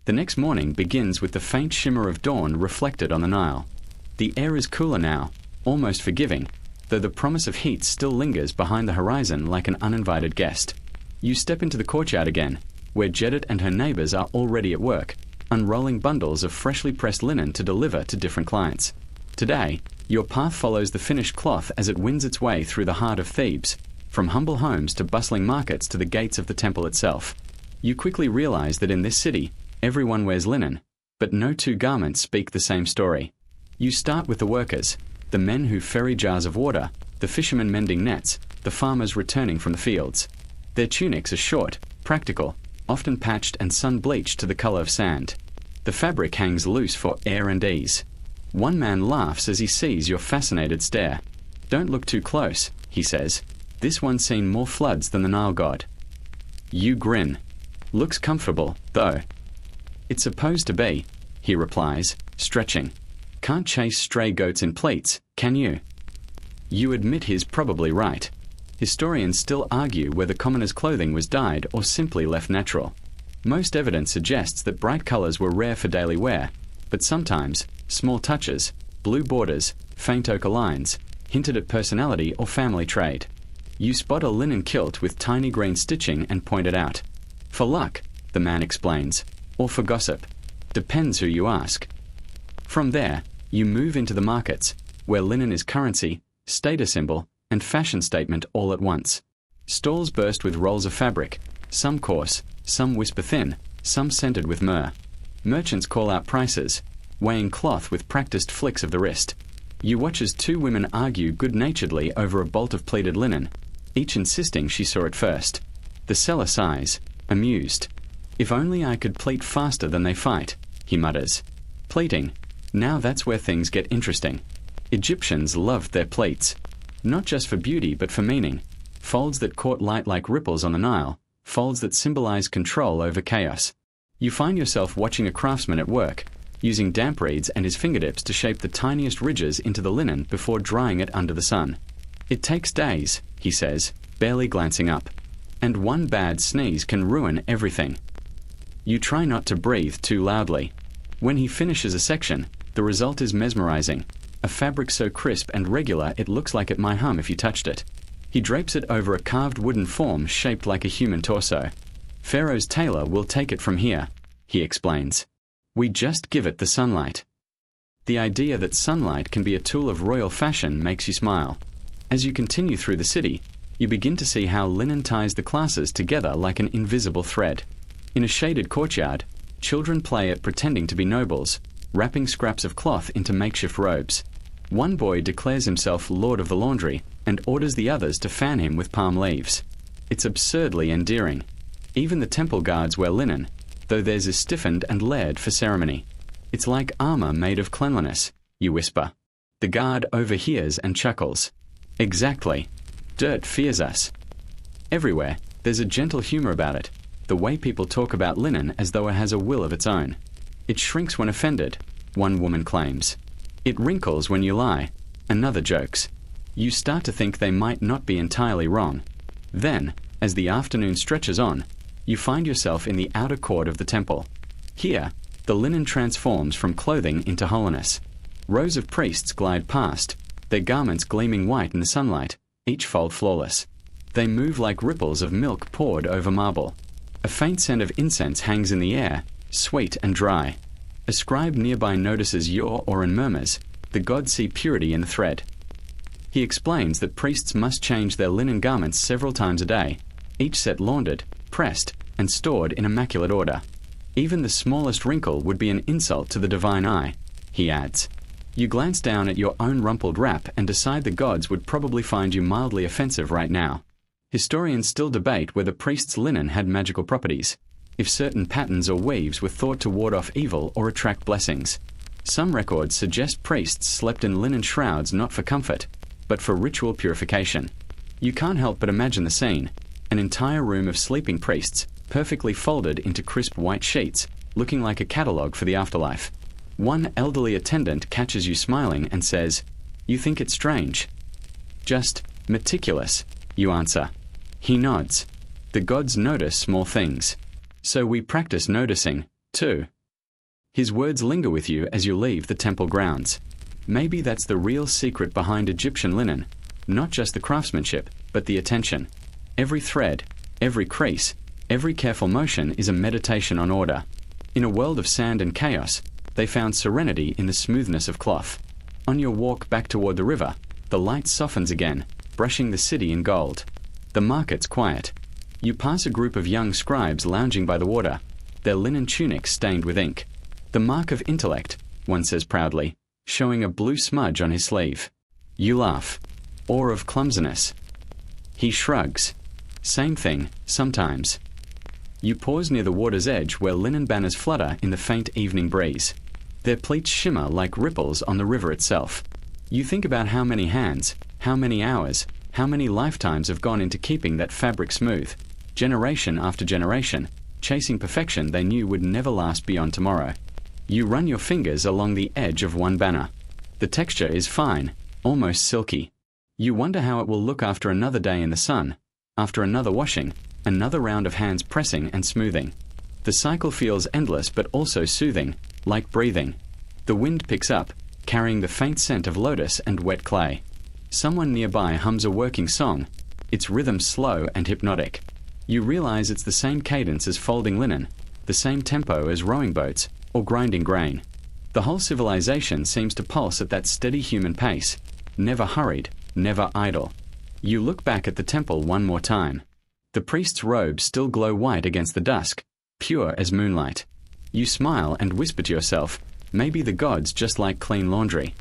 The next morning begins with the faint shimmer of dawn reflected on the Nile. The air is cooler now, almost forgiving, though the promise of heat still lingers behind the horizon like an uninvited guest. You step into the courtyard again, where Jedit and her neighbors are already at work, unrolling bundles of freshly pressed linen to deliver to different clients. Today, your path follows the finished cloth as it wins its way through the heart of Thebes, from humble homes to bustling markets to the gates of the temple itself. You quickly realize that in this city, everyone wears linen, but no two garments speak the same story. You start with the workers, the men who ferry jars of water, the fishermen mending nets, the farmers returning from the fields. Their tunics are short, practical, often patched and sun-bleached to the color of sand. The fabric hangs loose for air and ease. One man laughs as he sees your fascinated stare. "Don't look too close," he says. "This one's seen more floods than the Nile god." You grin. "Looks comfortable, though." "It's supposed to be," he replies, stretching. "Can't chase stray goats in pleats, can you?" You admit he's probably right. Historians still argue whether commoners' clothing was dyed or simply left natural. Most evidence suggests that bright colors were rare for daily wear, but sometimes small touches, blue borders, faint ochre lines, hinted at personality or family trade. You spot a linen kilt with tiny green stitching and point it out. "For luck," the man explains, "or for gossip. Depends who you ask." From there, you move into the markets, where linen is currency, status symbol, and fashion statement all at once. Stalls burst with rolls of fabric, some coarse, some whisper thin, some scented with myrrh. Merchants call out prices, weighing cloth with practiced flicks of the wrist. You watch as two women argue good-naturedly over a bolt of pleated linen, each insisting she saw it first. The seller sighs, amused. "If only I could pleat faster than they fight," he mutters. Pleating. Now that's where things get interesting. Egyptians loved their pleats. Not just for beauty but for meaning. Folds that caught light like ripples on the Nile, folds that symbolize control over chaos. You find yourself watching a craftsman at work, using damp reeds and his fingertips to shape the tiniest ridges into the linen before drying it under the sun. "It takes days," he says, barely glancing up. "And one bad sneeze can ruin everything." You try not to breathe too loudly. When he finishes a section, the result is mesmerizing. A fabric so crisp and regular it looks like it might hum if you touched it. He drapes it over a carved wooden form shaped like a human torso. "Pharaoh's tailor will take it from here," he explains. "We just give it the sunlight." The idea that sunlight can be a tool of royal fashion makes you smile. As you continue through the city, you begin to see how linen ties the classes together like an invisible thread. In a shaded courtyard, children play at pretending to be nobles, wrapping scraps of cloth into makeshift robes. One boy declares himself Lord of the Laundry and orders the others to fan him with palm leaves. It's absurdly endearing. Even the temple guards wear linen, though theirs is stiffened and layered for ceremony. "It's like armor made of cleanliness," you whisper. The guard overhears and chuckles. "Exactly. Dirt fears us." Everywhere, there's a gentle humor about it, the way people talk about linen as though it has a will of its own. "It shrinks when offended," one woman claims. "It wrinkles when you lie," another jokes. You start to think they might not be entirely wrong. Then, as the afternoon stretches on, you find yourself in the outer court of the temple. Here, the linen transforms from clothing into holiness. Rows of priests glide past, their garments gleaming white in the sunlight, each fold flawless. They move like ripples of milk poured over marble. A faint scent of incense hangs in the air, sweet and dry. A scribe nearby notices your awe and murmurs, "The gods see purity in the thread." He explains that priests must change their linen garments several times a day, each set laundered, pressed, and stored in immaculate order. "Even the smallest wrinkle would be an insult to the divine eye," he adds. You glance down at your own rumpled wrap and decide the gods would probably find you mildly offensive right now. Historians still debate whether priests' linen had magical properties, if certain patterns or weaves were thought to ward off evil or attract blessings. Some records suggest priests slept in linen shrouds not for comfort, but for ritual purification. You can't help but imagine the scene, an entire room of sleeping priests, perfectly folded into crisp white sheets, looking like a catalogue for the afterlife. One elderly attendant catches you smiling and says, "You think it's strange?" "Just meticulous," you answer. He nods. The gods notice small things. So we practice noticing, too, His words linger with you as you leave the temple grounds. Maybe that's the real secret behind Egyptian linen, not just the craftsmanship, but the attention. Every thread, every crease, every careful motion is a meditation on order. In a world of sand and chaos, they found serenity in the smoothness of cloth. On your walk back toward the river, the light softens again, brushing the city in gold. The market's quiet. You pass a group of young scribes lounging by the water, their linen tunics stained with ink. The mark of intellect, one says proudly, showing a blue smudge on his sleeve. You laugh. Or of clumsiness. He shrugs. Same thing, sometimes. You pause near the water's edge where linen banners flutter in the faint evening breeze. Their pleats shimmer like ripples on the river itself. You think about how many hands, how many hours, how many lifetimes have gone into keeping that fabric smooth, generation after generation, chasing perfection they knew would never last beyond tomorrow. You run your fingers along the edge of one banner. The texture is fine, almost silky. You wonder how it will look after another day in the sun, after another washing, another round of hands pressing and smoothing. The cycle feels endless but also soothing, like breathing. The wind picks up, carrying the faint scent of lotus and wet clay. Someone nearby hums a working song, its rhythm slow and hypnotic. You realize it's the same cadence as folding linen, the same tempo as rowing boats or grinding grain. The whole civilization seems to pulse at that steady human pace, never hurried, never idle. You look back at the temple one more time. The priest's robes still glow white against the dusk, pure as moonlight. You smile and whisper to yourself, maybe the gods just like clean laundry.